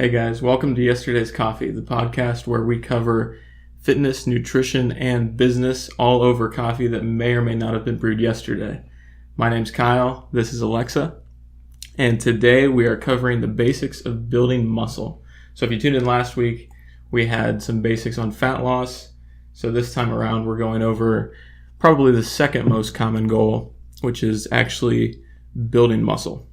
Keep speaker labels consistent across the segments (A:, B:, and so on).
A: Hey guys, welcome to Yesterday's Coffee, the podcast where we cover fitness, nutrition, and business all over coffee that may or may not have been brewed yesterday. My name's Kyle, this is Alexa, and today we are covering the basics of building muscle. So if you tuned in last week, we had some basics on fat loss. So this time around, we're going over probably the second most common goal, which is actually building muscle.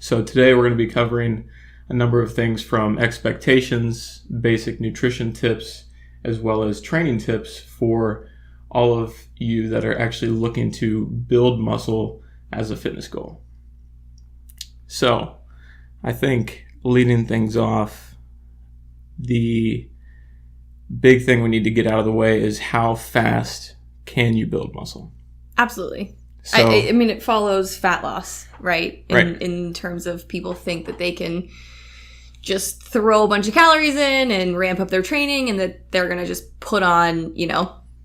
A: So today we're going to be covering a number of things from expectations, basic nutrition tips, as well as training tips for all of you that are actually looking to build muscle as a fitness goal. So I think leading things off, the big thing we need to get out of the way is how fast can you build muscle?
B: Absolutely.
A: So,
B: I mean, it follows fat loss, right?
A: Right.
B: In terms of people think that they can just throw a bunch of calories in and ramp up their training and that they're going to just put on,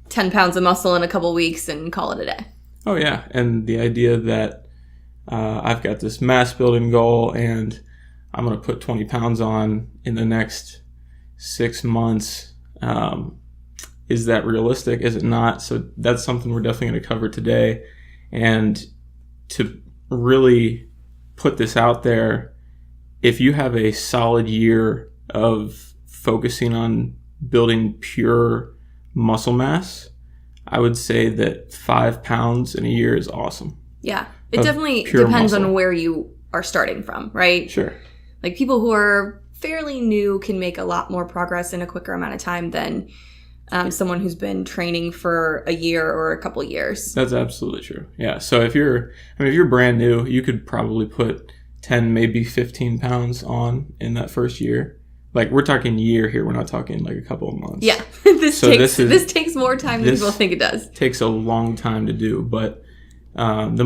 B: 10 pounds of muscle in a couple weeks and call it a day.
A: Oh, yeah. And the idea that I've got this mass building goal and I'm going to put 20 pounds on in the next 6 months. Is that realistic? Is it not? So that's something we're definitely going to cover today. And to really put this out there, if you have a solid year of focusing on building pure muscle mass, I would say that 5 pounds in a year is awesome.
B: Yeah. It definitely depends on where you are starting from, right?
A: Sure.
B: Like people who are fairly new can make a lot more progress in a quicker amount of time than someone who's been training for a year or a couple years.
A: That's absolutely true. Yeah. So if you're brand new, you could probably put 10, maybe 15 pounds on in that first year. Like we're talking year here. We're not talking like a couple of months.
B: Yeah. This takes more time than people think it does.
A: Takes a long time to do, but the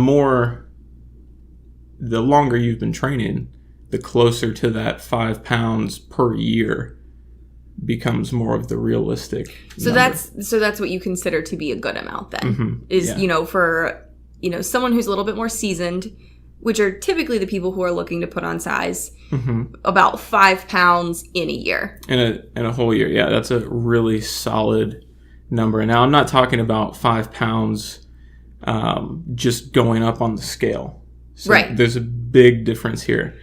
A: longer you've been training, the closer to that 5 pounds per year becomes more of the realistic number.
B: So that's what you consider to be a good amount then.
A: Mm-hmm.
B: Is, for someone who's a little bit more seasoned, which are typically the people who are looking to put on size, about 5 pounds in a year. In
A: a whole year, yeah, that's a really solid number. Now, I'm not talking about 5 pounds just going up on the scale. So
B: right.
A: There's a big difference here.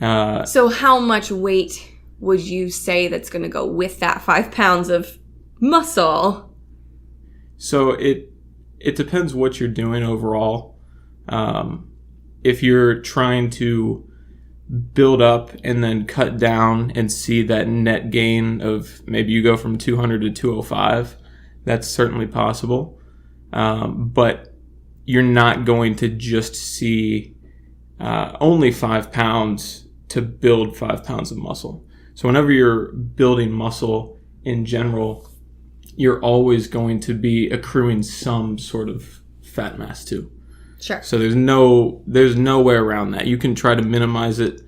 B: So how much weight would you say that's going to go with that 5 pounds of muscle?
A: So it depends what you're doing overall. If you're trying to build up and then cut down and see that net gain of maybe you go from 200 to 205, that's certainly possible. But you're not going to just see only 5 pounds to build 5 pounds of muscle. So whenever you're building muscle in general, you're always going to be accruing some sort of fat mass too.
B: Sure.
A: So there's no way around that. You can try to minimize it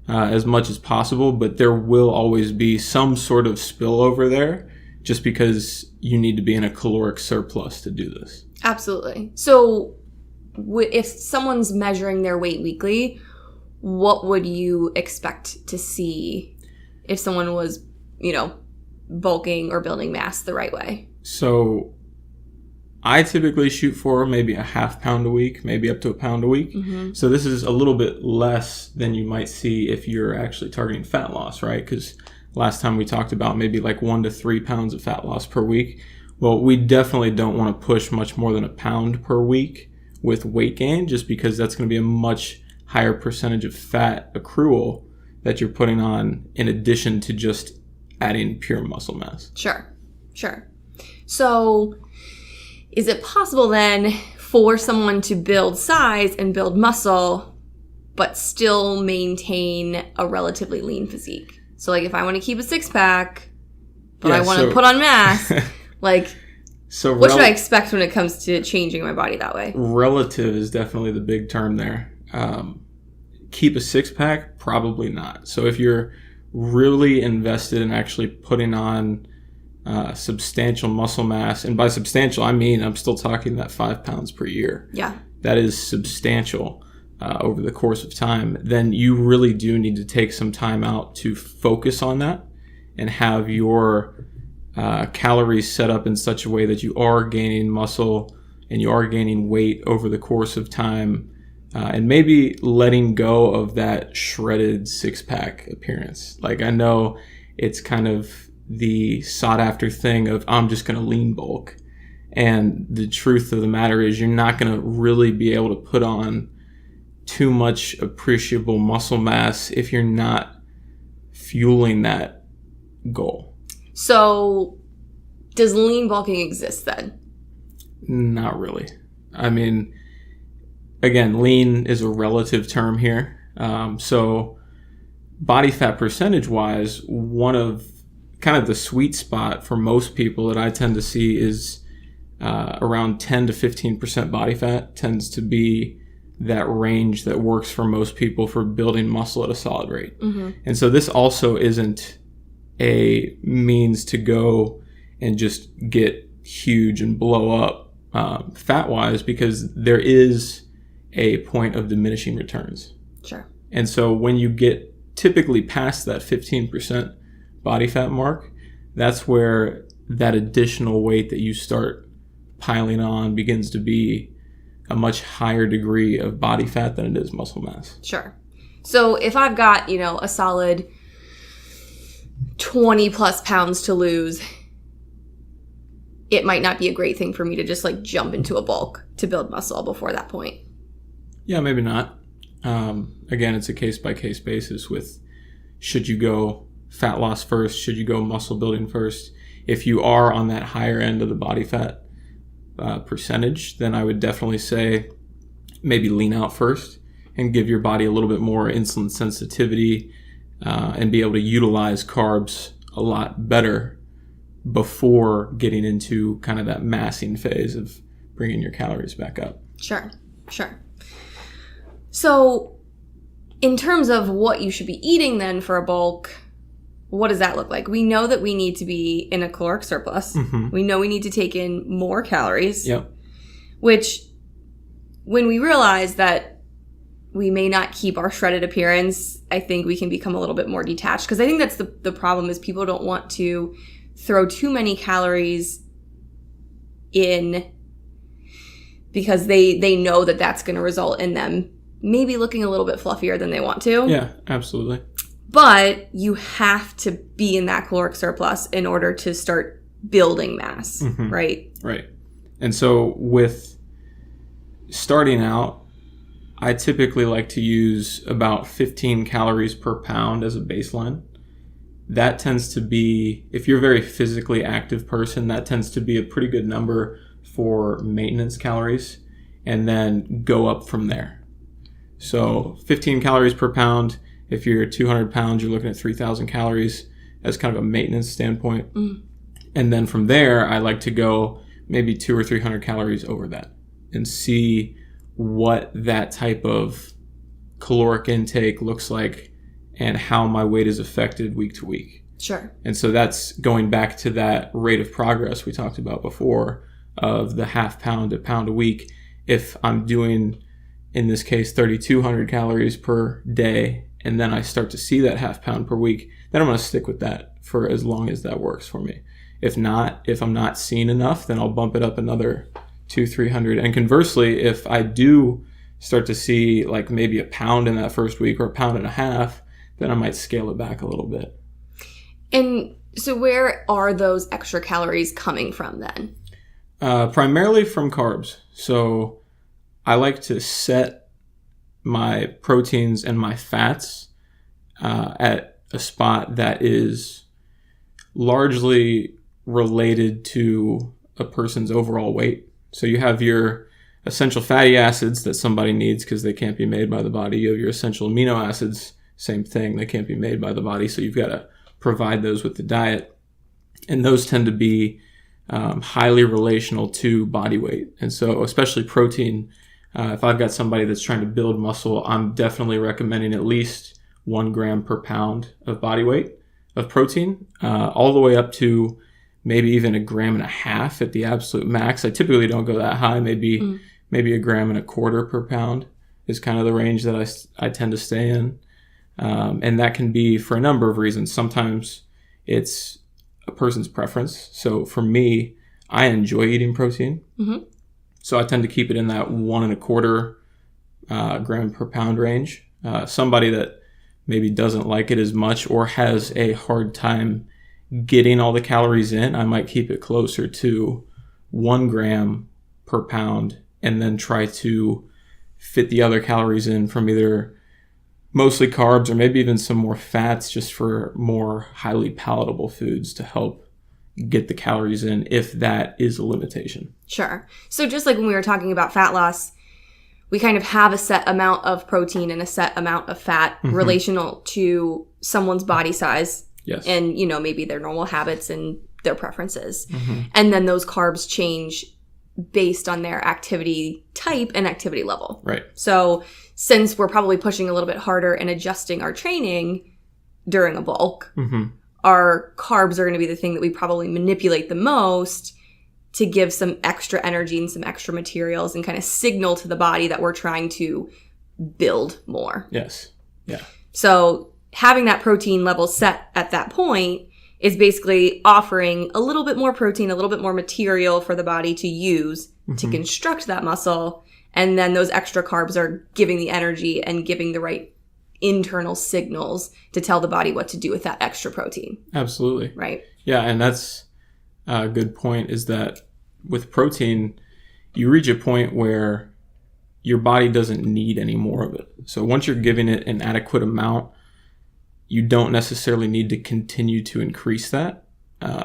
A: as much as possible, but there will always be some sort of spillover there just because you need to be in a caloric surplus to do this. Absolutely.
B: So if someone's measuring their weight weekly, what would you expect to see if someone was, bulking or building mass the right way?
A: So I typically shoot for maybe a half pound a week, maybe up to a pound a week. Mm-hmm. So this is a little bit less than you might see if you're actually targeting fat loss, right? Because last time we talked about maybe like 1 to 3 pounds of fat loss per week. Well, we definitely don't want to push much more than a pound per week with weight gain, just because that's going to be a much higher percentage of fat accrual that you're putting on in addition to just adding pure muscle mass.
B: Sure. So is it possible then for someone to build size and build muscle but still maintain a relatively lean physique? So like if I want to keep a 6-pack, but I want to put on mass, what should I expect when it comes to changing my body that way?
A: Relative is definitely the big term there. Keep a 6-pack? Probably not. So if you're really invested in actually putting on substantial muscle mass, and by substantial I mean I'm still talking that 5 pounds per year.
B: Yeah,
A: that is substantial. over the course of time, then you really do need to take some time out to focus on that and have your calories set up in such a way that you are gaining muscle and you are gaining weight over the course of time, and maybe letting go of that shredded six-pack appearance. Like, I know it's kind of the sought-after thing of, I'm just going to lean bulk. And the truth of the matter is, you're not going to really be able to put on too much appreciable muscle mass if you're not fueling that goal.
B: So does lean bulking exist then?
A: Not really. I mean, again, lean is a relative term here. So body fat percentage wise, one of kind of the sweet spot for most people that I tend to see is around 10 to 15% body fat tends to be that range that works for most people for building muscle at a solid rate. Mm-hmm. And so this also isn't a means to go and just get huge and blow up fat-wise, because there is a point of diminishing returns.
B: Sure.
A: And so when you get typically past that 15% body fat mark, that's where that additional weight that you start piling on begins to be a much higher degree of body fat than it is muscle mass.
B: Sure. So if I've got, a solid 20 plus pounds to lose, it might not be a great thing for me to just jump into a bulk to build muscle before that point.
A: Yeah, maybe not. Again, it's a case-by-case basis with, should you go fat loss first? Should you go muscle building first? If you are on that higher end of the body fat percentage, then I would definitely say maybe lean out first and give your body a little bit more insulin sensitivity and be able to utilize carbs a lot better before getting into kind of that massing phase of bringing your calories back up.
B: Sure. So in terms of what you should be eating then for a bulk, what does that look like? We know that we need to be in a caloric surplus. Mm-hmm. We know we need to take in more calories.
A: Yep.
B: Which, when we realize that we may not keep our shredded appearance, I think we can become a little bit more detached. Because I think that's the problem, is people don't want to throw too many calories in because they know that that's going to result in them maybe looking a little bit fluffier than they want to.
A: Yeah, absolutely.
B: But you have to be in that caloric surplus in order to start building mass, mm-hmm. right?
A: Right. And so with starting out, I typically like to use about 15 calories per pound as a baseline. That tends to be, if you're a very physically active person, that tends to be a pretty good number for maintenance calories, and then go up from there. So 15 calories per pound. If you're 200 pounds, you're looking at 3,000 calories as kind of a maintenance standpoint. Mm. And then from there, I like to go maybe 200 or 300 calories over that and see what that type of caloric intake looks like and how my weight is affected week to week.
B: Sure.
A: And so that's going back to that rate of progress we talked about before of the half pound to pound a week. If I'm doing, in this case, 3,200 calories per day, and then I start to see that half pound per week, then I'm going to stick with that for as long as that works for me. If not, if I'm not seeing enough, then I'll bump it up another 200-300. And conversely, if I do start to see like maybe a pound in that first week or a pound and a half, then I might scale it back a little bit.
B: And so where are those extra calories coming from then?
A: Primarily from carbs. So I like to set my proteins and my fats at a spot that is largely related to a person's overall weight. So you have your essential fatty acids that somebody needs because they can't be made by the body. You have your essential amino acids, same thing, they can't be made by the body. So you've got to provide those with the diet. And those tend to be highly relational to body weight. And so especially protein, if I've got somebody that's trying to build muscle, I'm definitely recommending at least 1 gram per pound of body weight of protein, all the way up to maybe even 1.5 grams at the absolute max. I typically don't go that high, maybe 1.25 grams per pound is kind of the range that I tend to stay in. And that can be for a number of reasons. Sometimes it's a person's preference. So for me, I enjoy eating protein. Mm-hmm. So I tend to keep it in that 1.25 gram per pound range. Somebody that maybe doesn't like it as much or has a hard time getting all the calories in, I might keep it closer to 1 gram per pound and then try to fit the other calories in from either mostly carbs or maybe even some more fats, just for more highly palatable foods to help get the calories in, if that is a limitation.
B: Sure. So just like when we were talking about fat loss, we kind of have a set amount of protein and a set amount of fat relational to someone's body size.
A: Yes.
B: And, maybe their normal habits and their preferences. Mm-hmm. And then those carbs change based on their activity type and activity level.
A: Right.
B: So since we're probably pushing a little bit harder and adjusting our training during a bulk, our carbs are going to be the thing that we probably manipulate the most to give some extra energy and some extra materials and kind of signal to the body that we're trying to build more.
A: Yes. Yeah.
B: So having that protein level set at that point is basically offering a little bit more protein, a little bit more material for the body to use to construct that muscle. And then those extra carbs are giving the energy and giving the right internal signals to tell the body what to do with that extra protein.
A: Absolutely.
B: Right.
A: Yeah. And that's a good point, is that with protein, you reach a point where your body doesn't need any more of it. So once you're giving it an adequate amount, you don't necessarily need to continue to increase that.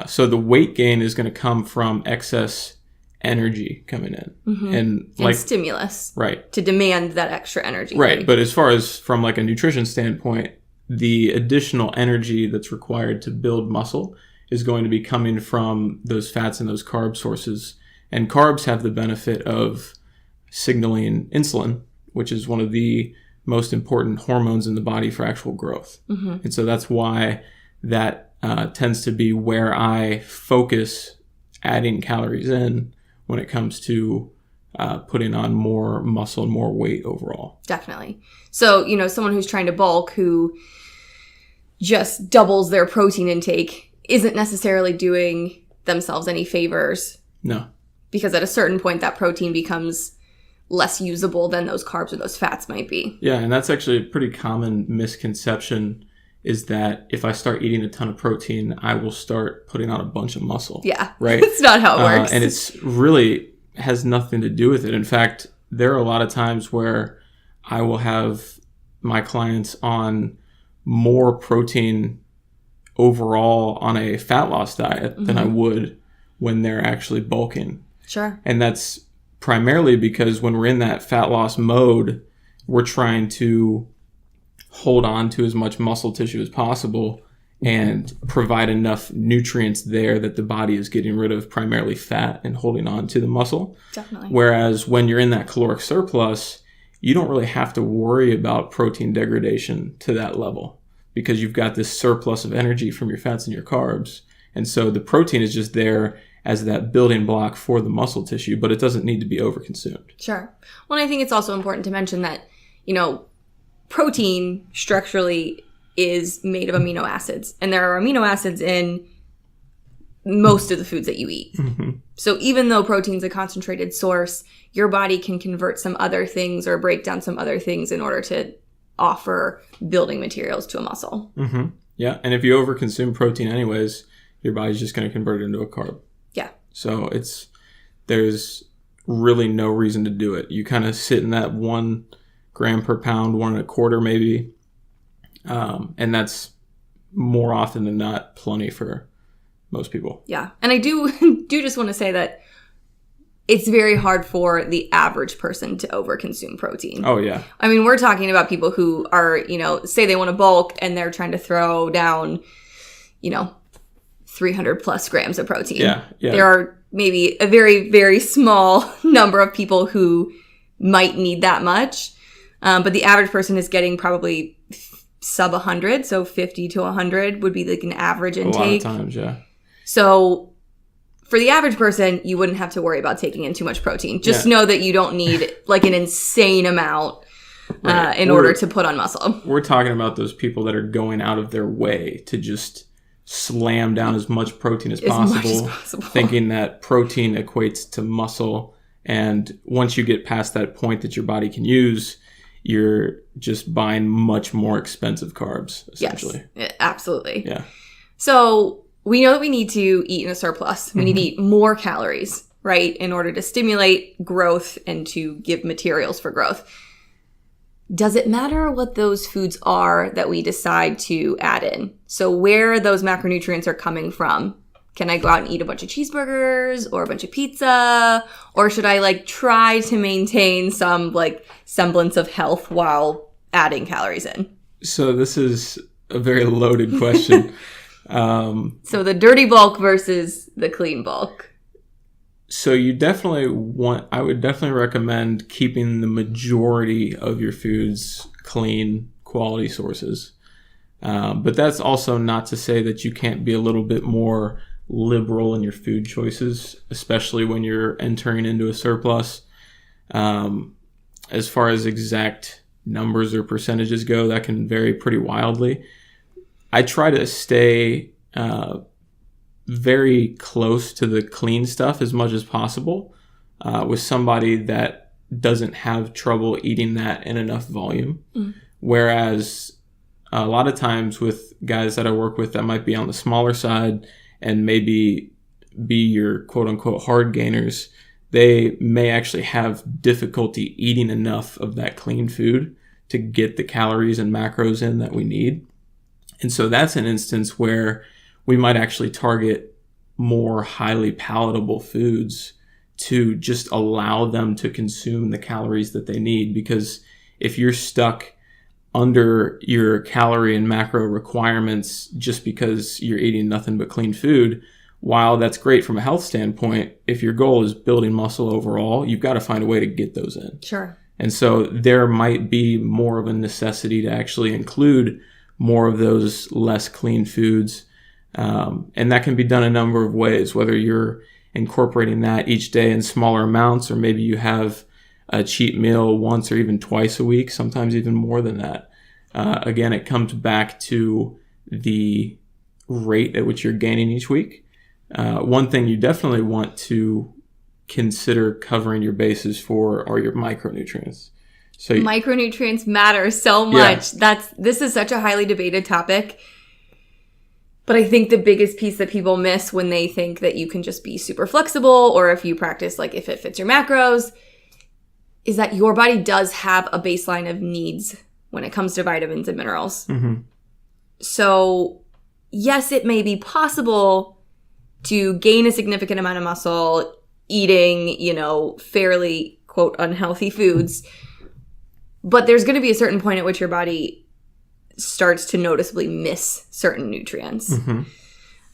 A: So the weight gain is going to come from excess energy coming in and
B: stimulus,
A: right,
B: to demand that extra energy,
A: right? But as far as from like a nutrition standpoint, the additional energy that's required to build muscle is going to be coming from those fats and those carb sources. And carbs have the benefit of signaling insulin, which is one of the most important hormones in the body for actual growth. And so that's why that tends to be where I focus adding calories in when it comes to putting on more muscle and more weight overall.
B: Definitely. So, someone who's trying to bulk, who just doubles their protein intake, isn't necessarily doing themselves any favors.
A: No.
B: Because at a certain point, that protein becomes less usable than those carbs or those fats might be.
A: Yeah, and that's actually a pretty common misconception, is that if I start eating a ton of protein, I will start putting on a bunch of muscle.
B: Yeah.
A: Right?
B: It's not how it works.
A: And it's really has nothing to do with it. In fact, there are a lot of times where I will have my clients on more protein overall on a fat loss diet than I would when they're actually bulking.
B: Sure.
A: And that's primarily because when we're in that fat loss mode, we're trying to hold on to as much muscle tissue as possible and provide enough nutrients there that the body is getting rid of primarily fat and holding on to the muscle.
B: Definitely.
A: Whereas when you're in that caloric surplus, you don't really have to worry about protein degradation to that level, because you've got this surplus of energy from your fats and your carbs. And so the protein is just there as that building block for the muscle tissue, but it doesn't need to be overconsumed.
B: Sure. Well, I think it's also important to mention that, protein structurally is made of amino acids, and there are amino acids in most of the foods that you eat. So even though protein's a concentrated source, your body can convert some other things or break down some other things in order to offer building materials to a muscle.
A: Yeah. And if you overconsume protein anyways, your body's just going to convert it into a carb.
B: Yeah.
A: So there's really no reason to do it. You kind of sit in that 1 gram per pound, 1.25 maybe. And that's more often than not plenty for most people.
B: Yeah. And I do just want to say that it's very hard for the average person to overconsume protein.
A: Oh, yeah.
B: I mean, we're talking about people who are, say they want to bulk and they're trying to throw down, 300 plus grams of protein.
A: Yeah.
B: There are maybe a very, very small number of people who might need that much. But the average person is getting probably sub 100. So 50 to 100 would be like an average intake.
A: A lot of times, yeah.
B: So for the average person, you wouldn't have to worry about taking in too much protein. Just know that you don't need like an insane amount.
A: Right.
B: in order to put on muscle.
A: We're talking about those people that are going out of their way to just slam down as much protein as possible, thinking that protein equates to muscle. And once you get past that point that your body can use, you're just buying much more expensive carbs, essentially.
B: Yes, absolutely.
A: Yeah.
B: So we know that we need to eat in a surplus. We need to eat more calories, right, in order to stimulate growth and to give materials for growth. Does it matter what those foods are that we decide to add in? So where those macronutrients are coming from? Can I go out and eat a bunch of cheeseburgers or a bunch of pizza? Or should I try to maintain some semblance of health while adding calories in?
A: So this is a very loaded question.
B: So the dirty bulk versus the clean bulk.
A: So I would definitely recommend keeping the majority of your foods clean, quality sources. But that's also not to say that you can't be a little bit more liberal in your food choices, especially when you're entering into a surplus. As far as exact numbers or percentages go, that can vary pretty wildly. I try to stay very close to the clean stuff as much as possible with somebody that doesn't have trouble eating that in enough volume. Whereas a lot of times with guys that I work with that might be on the smaller side and maybe be your quote unquote hard gainers, they may actually have difficulty eating enough of that clean food to get the calories and macros in that we need. And so that's an instance where we might actually target more highly palatable foods to just allow them to consume the calories that they need. Because if you're stuck under your calorie and macro requirements just because you're eating nothing but clean food, while that's great from a health standpoint, if your goal is building muscle overall, you've got to find a way to get those in.
B: Sure.
A: And so there might be more of a necessity to actually include more of those less clean foods. And that can be done a number of ways, whether you're incorporating that each day in smaller amounts, or maybe you have a cheat meal once or even twice a week, sometimes even more than that. Again, it comes back to the rate at which you're gaining each week. One thing you definitely want to consider covering your bases for are your micronutrients. So
B: micronutrients matter so much. Yeah. This is such a highly debated topic. But I think the biggest piece that people miss when they think that you can just be super flexible, or if you practice if it fits your macros, is that your body does have a baseline of needs when it comes to vitamins and minerals.
A: Mm-hmm.
B: So yes, it may be possible to gain a significant amount of muscle eating, fairly quote unhealthy foods. But there's going to be a certain point at which your body starts to noticeably miss certain nutrients.
A: Mm-hmm.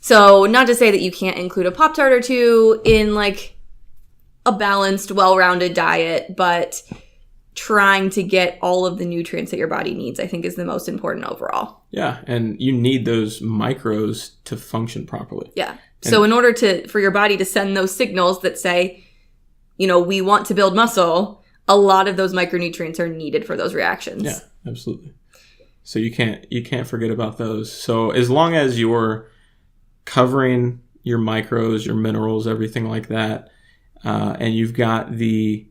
B: So not to say that you can't include a Pop-Tart or two in a balanced, well-rounded diet, but trying to get all of the nutrients that your body needs, I think, is the most important overall.
A: Yeah, and you need those macros to function properly.
B: Yeah. So in order for your body to send those signals that say, we want to build muscle, a lot of those micronutrients are needed for those reactions.
A: Yeah, absolutely. So you can't forget about those. So as long as you're covering your macros, your minerals, everything like that, and you've got the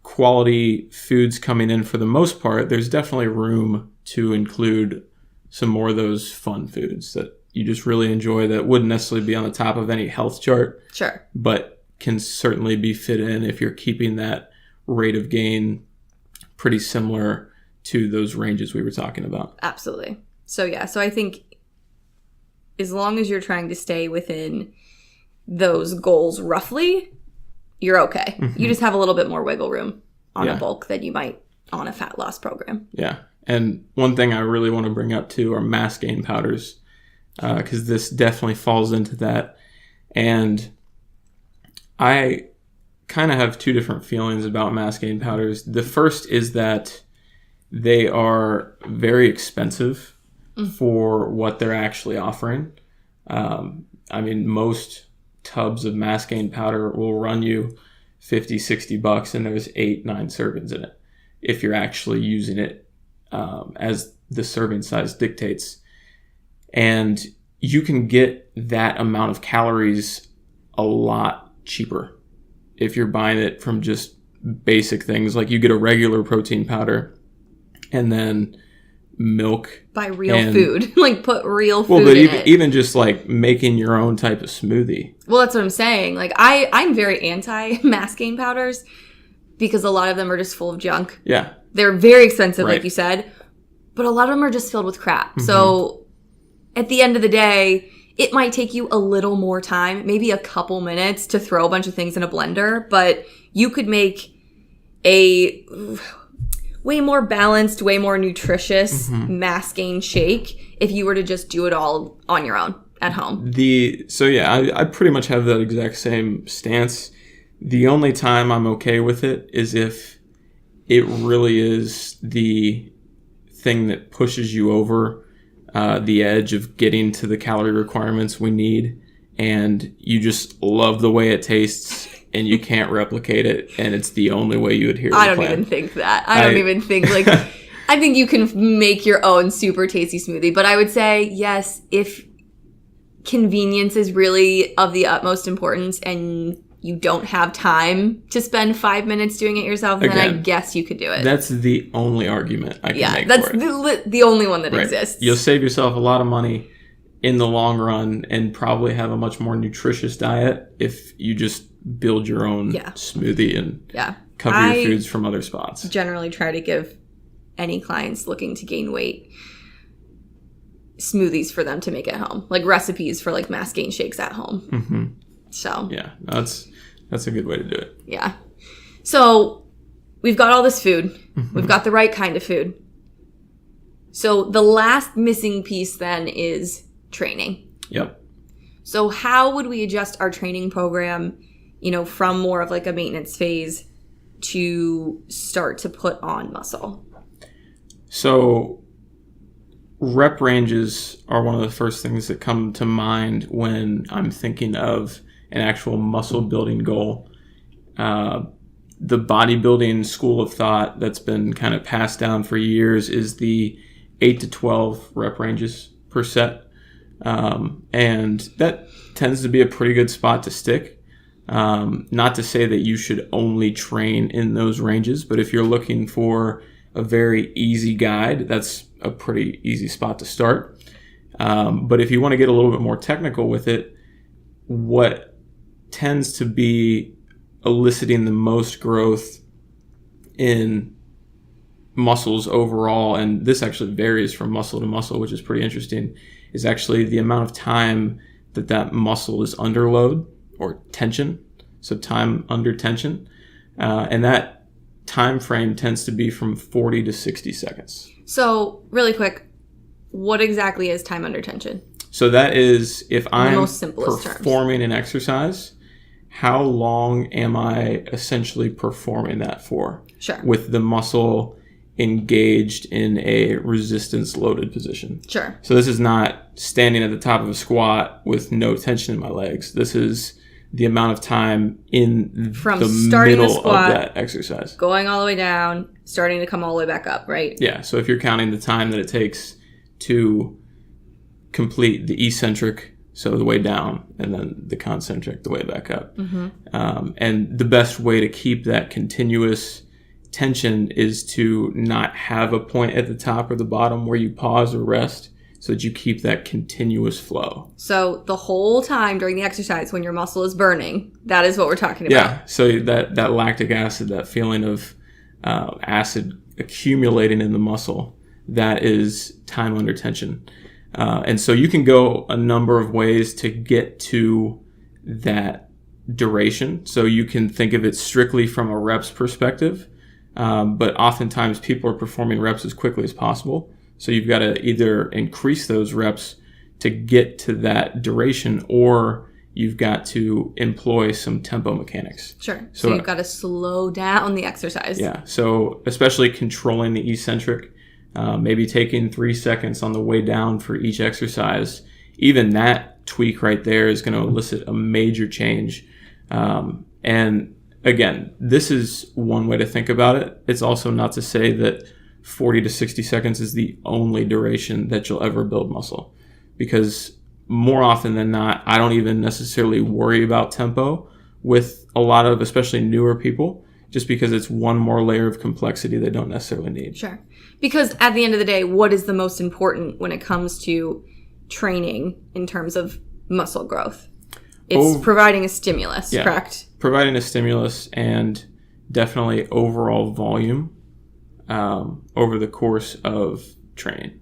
A: quality foods coming in for the most part, there's definitely room to include some more of those fun foods that you just really enjoy that wouldn't necessarily be on the top of any health chart.
B: Sure. But
A: can certainly be fit in if you're keeping that rate of gain pretty similar to those ranges we were talking about.
B: Absolutely. So I think as long as you're trying to stay within those goals roughly, you're okay. Mm-hmm. You just have a little bit more wiggle room on a bulk than you might on a fat loss program.
A: Yeah. And one thing I really want to bring up too are mass gain powders, because this definitely falls into that. And I kind of have two different feelings about mass gain powders. The first is that they are very expensive for what they're actually offering. Most tubs of mass gain powder will run you $50-$60 and there's 8-9 servings in it. if you're actually using it as the serving size dictates. And you can get that amount of calories a lot cheaper if you're buying it from just basic things. Like you get a regular protein powder and then milk.
B: Buy real food. Like put real food
A: but
B: in it.
A: Even just like making your own type of smoothie.
B: Well, that's what I'm saying. Like I'm very anti mass gain powders because a lot of them are just full of junk.
A: Yeah.
B: They're very expensive,
A: Right.
B: like you said, but a lot of them are just filled with crap. So at the end of the day, it might take you a little more time, maybe a couple minutes to throw a bunch of things in a blender, but you could make a way more balanced, way more nutritious mass gain shake if you were to just do it all on your own at home.
A: I pretty much have that exact same stance. The only time I'm okay with it is if it really is the thing that pushes you over the edge of getting to the calorie requirements we need, and you just love the way it tastes and you can't replicate it, and it's the only way you adhere to the
B: I don't
A: plan.
B: even think that. I don't even think, like, I think you can make your own super tasty smoothie, but I would say, yes, if convenience is really of the utmost importance and you don't have time to spend 5 minutes doing it yourself, then I guess you could do it.
A: That's the only argument I can make
B: that's
A: for it.
B: the only one that
A: Right.
B: exists.
A: You'll save yourself a lot of money in the long run and probably have a much more nutritious diet if you just build your own smoothie and cover your foods from other spots.
B: Generally try to give any clients looking to gain weight smoothies for them to make at home, like recipes for like mass gain shakes at home.
A: Mm-hmm.
B: So
A: yeah, that's a good way to do it.
B: Yeah. So we've got all this food. Mm-hmm. We've got the right kind of food. So the last missing piece then is training.
A: Yep.
B: So how would we adjust our training program, from more of like a maintenance phase to start to put on muscle?
A: So rep ranges are one of the first things that come to mind when I'm thinking of an actual muscle building goal. The bodybuilding school of thought that's been kind of passed down for years is the 8 to 12 rep ranges per set. And that tends to be a pretty good spot to stick. Not to say that you should only train in those ranges, but if you're looking for a very easy guide, that's a pretty easy spot to start. But if you want to get a little bit more technical with it, what tends to be eliciting the most growth in muscles overall, and this actually varies from muscle to muscle, which is pretty interesting, is actually the amount of time that muscle is under load or tension, so time under tension. And that time frame tends to be from 40 to 60 seconds.
B: So really quick, what exactly is time under tension?
A: So that is if I'm performing an exercise, how long am I essentially performing that for?
B: Sure.
A: With the muscle engaged in a resistance loaded position.
B: Sure.
A: So this is not standing at the top of a squat with no tension in my legs. This is the amount of time in
B: from
A: the middle squat, of that exercise.
B: Going all the way down, starting to come all the way back up, right?
A: Yeah. So if you're counting the time that it takes to complete the eccentric, so the way down, and then the concentric, the way back up. Mm-hmm. And the best way to keep that continuous tension is to not have a point at the top or the bottom where you pause or rest, so that you keep that continuous flow.
B: So the whole time during the exercise when your muscle is burning, that is what we're talking about.
A: Yeah, so that lactic acid, that feeling of acid accumulating in the muscle, that is time under tension. And so you can go a number of ways to get to that duration. So you can think of it strictly from a reps perspective, but oftentimes people are performing reps as quickly as possible. So you've got to either increase those reps to get to that duration, or you've got to employ some tempo mechanics.
B: Sure. So you've got to slow down the exercise.
A: Yeah. So especially controlling the eccentric, maybe taking 3 seconds on the way down for each exercise. Even that tweak right there is going to elicit a major change. And again, this is one way to think about it. It's also not to say that 40 to 60 seconds is the only duration that you'll ever build muscle, because more often than not, I don't even necessarily worry about tempo with a lot of especially newer people, just because it's one more layer of complexity they don't necessarily need.
B: Sure. Because at the end of the day, what is the most important when it comes to training in terms of muscle growth? It's providing a stimulus, correct?
A: Providing a stimulus and definitely overall volume over the course of training.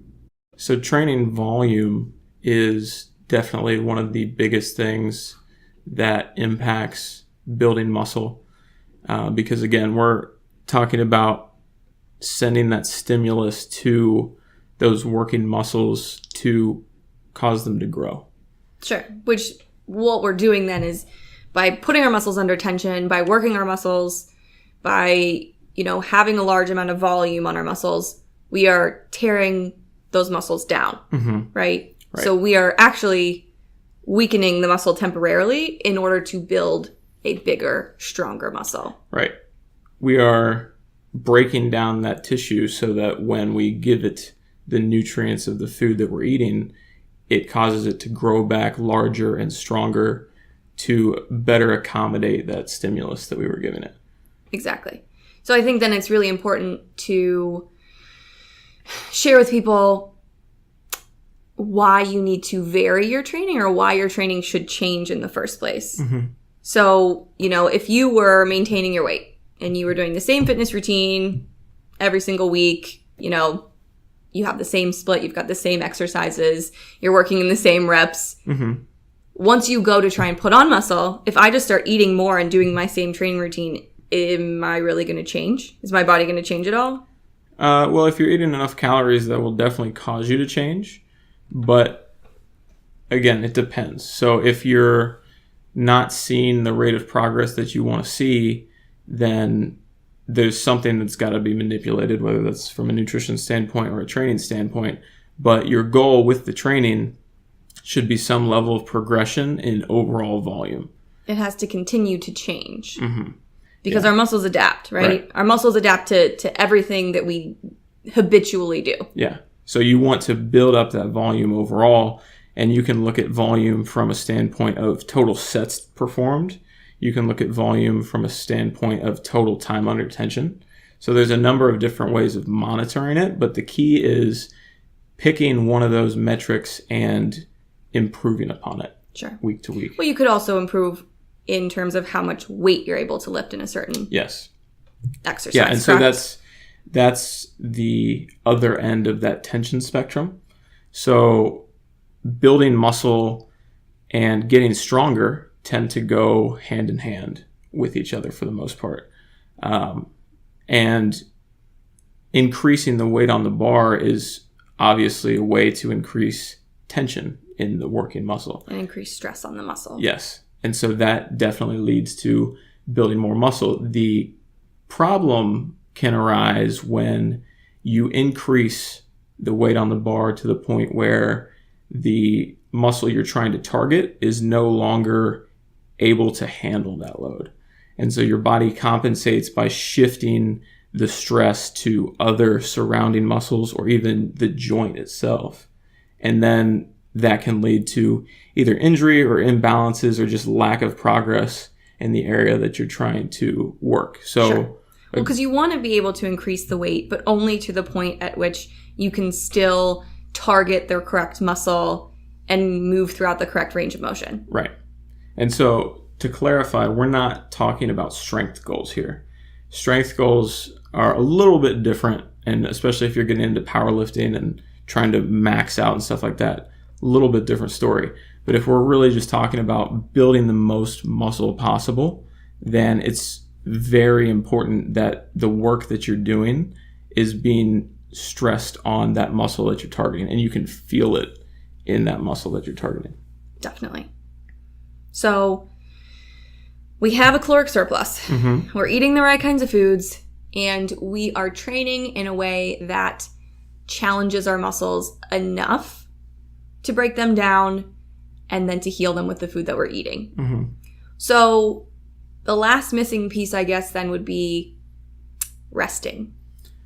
A: So training volume is definitely one of the biggest things that impacts building muscle, because again, we're talking about sending that stimulus to those working muscles to cause them to grow.
B: Sure. Which what we're doing then is by putting our muscles under tension, by working our muscles, by, having a large amount of volume on our muscles, we are tearing those muscles down, right? So we are actually weakening the muscle temporarily in order to build a bigger, stronger muscle.
A: Right. We are breaking down that tissue so that when we give it the nutrients of the food that we're eating, it causes it to grow back larger and stronger to better accommodate that stimulus that we were giving it.
B: Exactly. So I think then it's really important to share with people why you need to vary your training or why your training should change in the first place. So, if you were maintaining your weight and you were doing the same fitness routine every single week, you have the same split, you've got the same exercises, you're working in the same reps. Once you go to try and put on muscle, if I just start eating more and doing my same training routine, am I really going to change? Is my body going to change at all?
A: Well, if you're eating enough calories, that will definitely cause you to change. But again, it depends. So if you're not seeing the rate of progress that you want to see, then there's something that's got to be manipulated, whether that's from a nutrition standpoint or a training standpoint. But your goal with the training should be some level of progression in overall volume.
B: It has to continue to change. Because our muscles adapt, right? Our muscles adapt to everything that we habitually do.
A: Yeah. So you want to build up that volume overall, and you can look at volume from a standpoint of total sets performed. You can look at volume from a standpoint of total time under tension. So there's a number of different ways of monitoring it, but the key is picking one of those metrics and improving upon it week to week.
B: Well, you could also improve in terms of how much weight you're able to lift in a certain exercise.
A: Yeah, and so that's the other end of that tension spectrum. So building muscle and getting stronger tend to go hand in hand with each other for the most part. And increasing the weight on the bar is obviously a way to increase tension in the working muscle.
B: And increase stress on the muscle.
A: Yes. And so that definitely leads to building more muscle. The problem can arise when you increase the weight on the bar to the point where the muscle you're trying to target is no longer able to handle that load. And so your body compensates by shifting the stress to other surrounding muscles or even the joint itself. And then that can lead to either injury or imbalances or just lack of progress in the area that you're trying to work. So,
B: well, because you want to be able to increase the weight, but only to the point at which you can still target the correct muscle and move throughout the correct range of motion.
A: Right. And so to clarify, we're not talking about strength goals here. Strength goals are a little bit different, and especially if you're getting into powerlifting and trying to max out and stuff like that, a little bit different story. But if we're really just talking about building the most muscle possible, then it's very important that the work that you're doing is being stressed on that muscle that you're targeting, and you can feel it in that muscle that you're targeting.
B: Definitely. So we have a caloric surplus. We're eating the right kinds of foods, and we are training in a way that challenges our muscles enough to break them down and then to heal them with the food that we're eating. So the last missing piece, I guess, then would be resting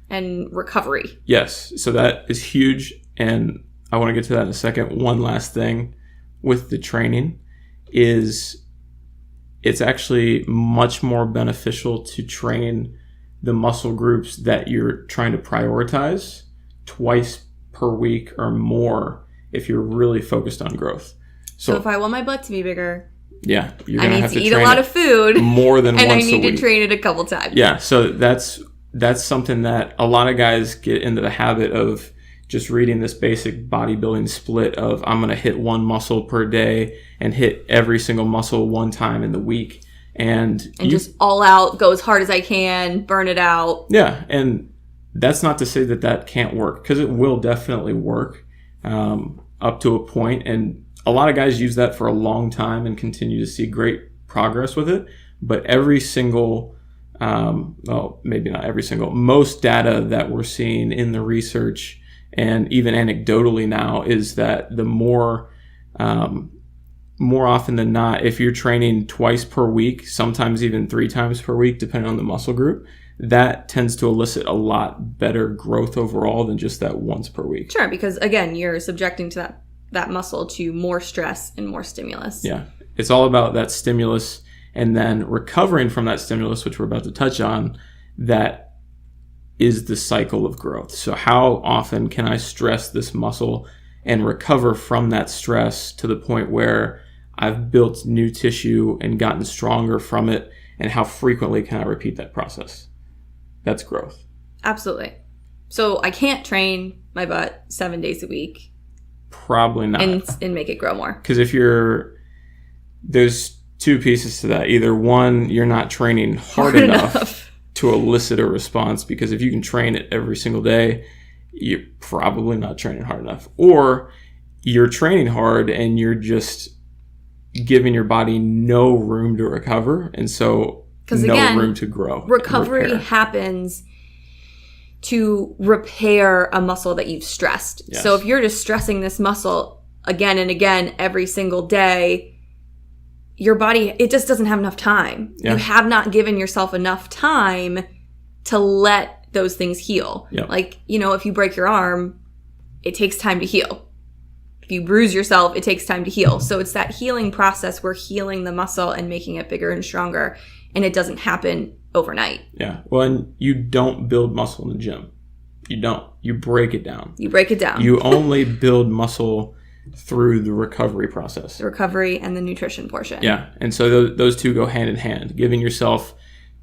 B: and recovery.
A: Yes. So that is huge. And I want to get to that in a second. One last thing with the training is it's actually much more beneficial to train the muscle groups that you're trying to prioritize twice per week or more if you're really focused on growth.
B: So if I want my butt to be bigger,
A: yeah, you're
B: I
A: gonna
B: need
A: have
B: to
A: to
B: eat a
A: train
B: lot of food
A: more than
B: and
A: once a week.
B: I need to train it a couple times.
A: Yeah, so that's something that a lot of guys get into the habit of just reading this basic bodybuilding split of I'm going to hit one muscle per day and hit every single muscle one time in the week. And
B: just all out, go as hard as I can, burn it out.
A: Yeah, and that's not to say that that can't work, because it will definitely work up to a point. And a lot of guys use that for a long time and continue to see great progress with it. But every single, well, maybe not every single, most data that we're seeing in the research and even anecdotally now is that the more often than not, if you're training twice per week, sometimes even 3 times per week, depending on the muscle group, that tends to elicit a lot better growth overall than just that once per week.
B: Sure, because again, you're subjecting to that muscle to more stress and more stimulus.
A: Yeah, it's all about that stimulus and then recovering from that stimulus, which we're about to touch on, that is the cycle of growth. So how often can I stress this muscle and recover from that stress to the point where I've built new tissue and gotten stronger from it, and how frequently can I repeat that process? That's growth.
B: Absolutely. So I can't train my butt 7 days a week.
A: Probably not.
B: And make it grow more.
A: Because there's 2 pieces to that. Either one, you're not training hard enough to elicit a response, because if you can train it every single day, you're probably not training hard enough. Or you're training hard and you're just giving your body no room to recover, and so no room to grow.
B: Recovery happens to repair a muscle that you've stressed. Yes. So if you're just stressing this muscle again and again every single day, your body, it just doesn't have enough time. Yeah. You have not given yourself enough time to let those things heal. Yep. Like, if you break your arm, it takes time to heal. If you bruise yourself, it takes time to heal. So it's that healing process. We're healing the muscle and making it bigger and stronger. And it doesn't happen overnight.
A: Yeah. Well, and you don't build muscle in the gym. You don't. You break it down. You only build muscle through the recovery process.
B: The recovery and the nutrition portion.
A: Yeah. And so those 2 go hand in hand. Giving yourself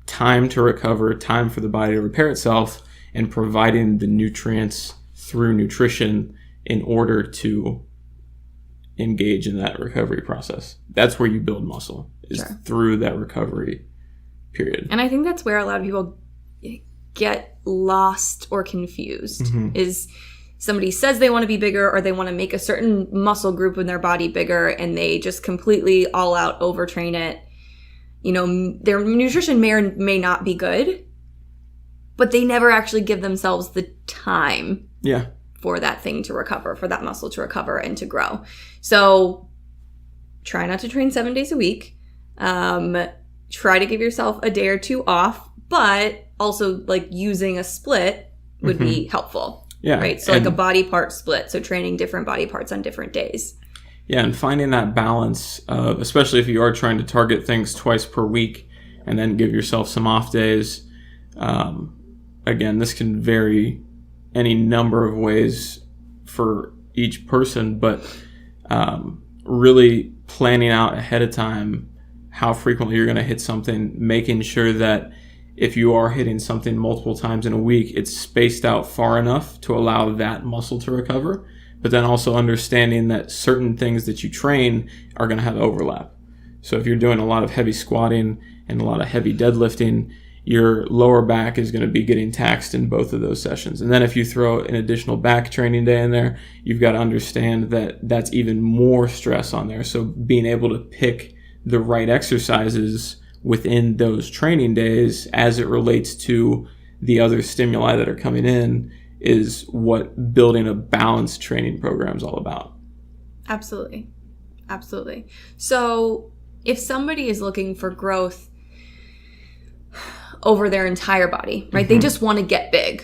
A: time to recover, time for the body to repair itself, and providing the nutrients through nutrition in order to engage in that recovery process. That's where you build muscle, is through that recovery period.
B: And I think that's where a lot of people get lost or confused. Mm-hmm. Is somebody says they want to be bigger, or they want to make a certain muscle group in their body bigger, and they just completely all out overtrain it. Their nutrition may or may not be good, but they never actually give themselves the time for that thing to recover, for that muscle to recover and to grow. So try not to train 7 days a week. Try to give yourself a day or 2 off, but also like using a split would be helpful. Yeah. Right. So like a body part split. So training different body parts on different days.
A: Yeah. And finding that balance, especially if you are trying to target things twice per week and then give yourself some off days. Again, this can vary any number of ways for each person, but really planning out ahead of time how frequently you're going to hit something, making sure that if you are hitting something multiple times in a week, it's spaced out far enough to allow that muscle to recover, but then also understanding that certain things that you train are going to have overlap. So if you're doing a lot of heavy squatting and a lot of heavy deadlifting, your lower back is going to be getting taxed in both of those sessions. And then if you throw an additional back training day in there, you've got to understand that that's even more stress on there. So being able to pick the right exercises within those training days as it relates to the other stimuli that are coming in is what building a balanced training program is all about.
B: Absolutely. So if somebody is looking for growth, over their entire body, right? They just want to get big.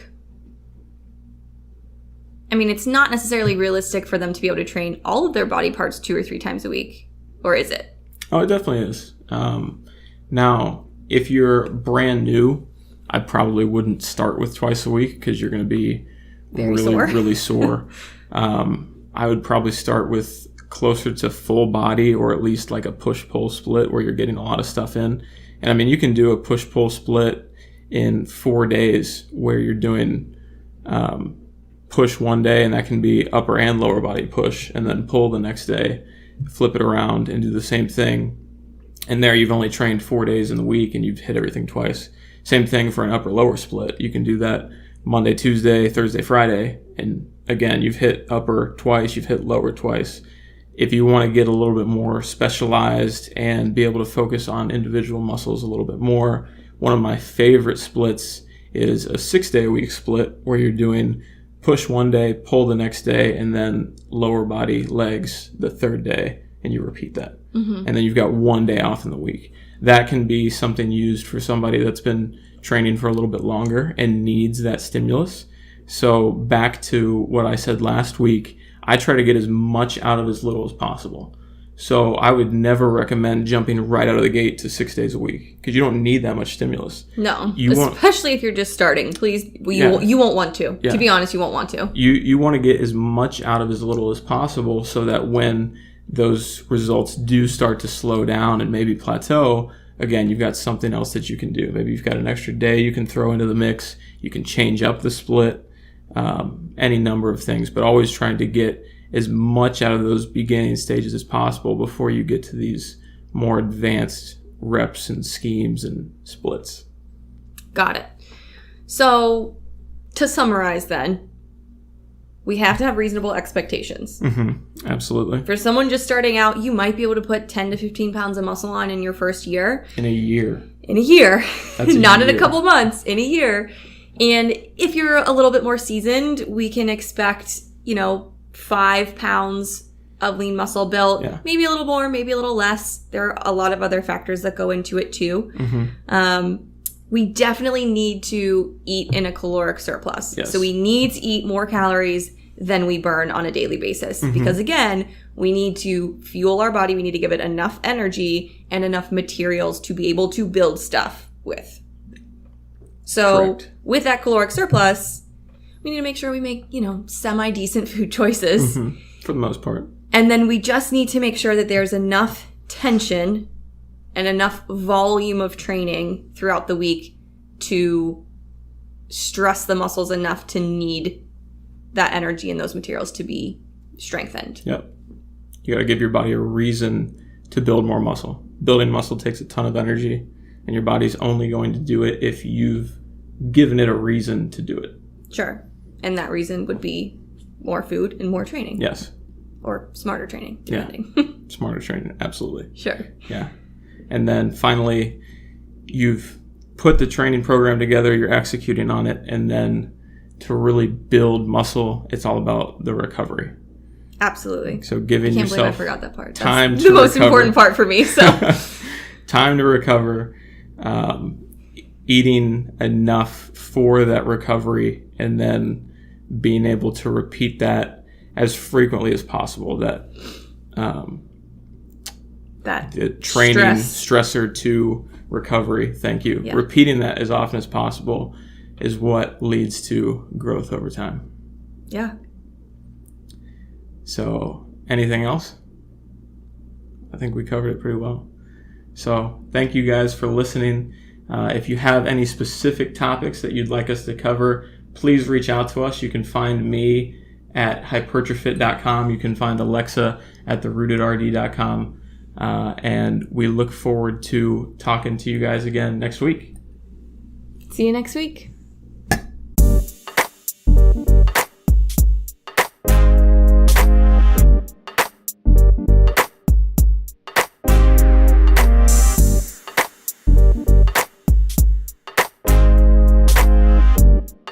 B: I mean, it's not necessarily realistic for them to be able to train all of their body parts 2 or 3 times a week, or is it?
A: Oh, it definitely is. Now, if you're brand new, I probably wouldn't start with twice a week because you're going to be really sore. I would probably start with closer to full body, or at least like a push-pull split where you're getting a lot of stuff in. And I mean, you can do a push-pull split in 4 days where you're doing push one day, and that can be upper and lower body push, and then pull the next day, flip it around and do the same thing. And there you've only trained 4 days in the week and you've hit everything twice. Same thing for an upper lower split. You can do that Monday, Tuesday, Thursday, Friday. And again, you've hit upper twice, you've hit lower twice. If you want to get a little bit more specialized and be able to focus on individual muscles a little bit more, one of my favorite splits is a 6-day-a-week split where you're doing push one day, pull the next day, and then lower body legs the third day, and you repeat that. And then you've got 1 day off in the week. That can be something used for somebody that's been training for a little bit longer and needs that stimulus. So back to what I said last week, I try to get as much out of as little as possible. So I would never recommend jumping right out of the gate to 6 days a week because you don't need that much stimulus.
B: No, especially if you're just starting. Please, you won't want to. Yeah. To be honest, you won't want to.
A: You want to get as much out of as little as possible so that when those results do start to slow down and maybe plateau, again, you've got something else that you can do. Maybe you've got an extra day you can throw into the mix. You can change up the split, any number of things, but always trying to get as much out of those beginning stages as possible before you get to these more advanced reps and schemes and splits.
B: Got it. So to summarize then, we have to have reasonable expectations.
A: Absolutely.
B: For someone just starting out, you might be able to put 10 to 15 pounds of muscle on in your first year.
A: In a year.
B: Not in a couple months, in a year. And if you're a little bit more seasoned, we can expect, 5 pounds of lean muscle built, maybe a little more, maybe a little less. There are a lot of other factors that go into it too. We definitely need to eat in a caloric surplus.
A: Yes.
B: So we need to eat more calories than we burn on a daily basis. Because again, we need to fuel our body. We need to give it enough energy and enough materials to be able to build stuff with. So with that caloric surplus, we need to make sure we make, semi-decent food choices.
A: For the most part.
B: And then we just need to make sure that there's enough tension and enough volume of training throughout the week to stress the muscles enough to need that energy and those materials to be strengthened.
A: Yep. You got to give your body a reason to build more muscle. Building muscle takes a ton of energy, and your body's only going to do it if you've given it a reason to do it.
B: Sure. And that reason would be more food and more training.
A: Yes.
B: Or smarter training. Depending.
A: Yeah. Smarter training. Absolutely.
B: Sure.
A: Yeah. And then finally, you've put the training program together, you're executing on it, and then to really build muscle, it's all about the recovery.
B: Absolutely.
A: So giving yourself
B: I can't believe I forgot that part.
A: Time
B: That's the most important part for me. So
A: time to recover, eating enough for that recovery, and then being able to repeat that as frequently as possible. That the training stressor to recovery. Thank you. Yeah. Repeating that as often as possible is what leads to growth over time.
B: Yeah.
A: So, anything else? I think we covered it pretty well. So, thank you guys for listening. If you have any specific topics that you'd like us to cover, please reach out to us. You can find me at HypertroFit.com. You can find Alexa at therootedrd.com. And we look forward to talking to you guys again next week.
B: See you next week.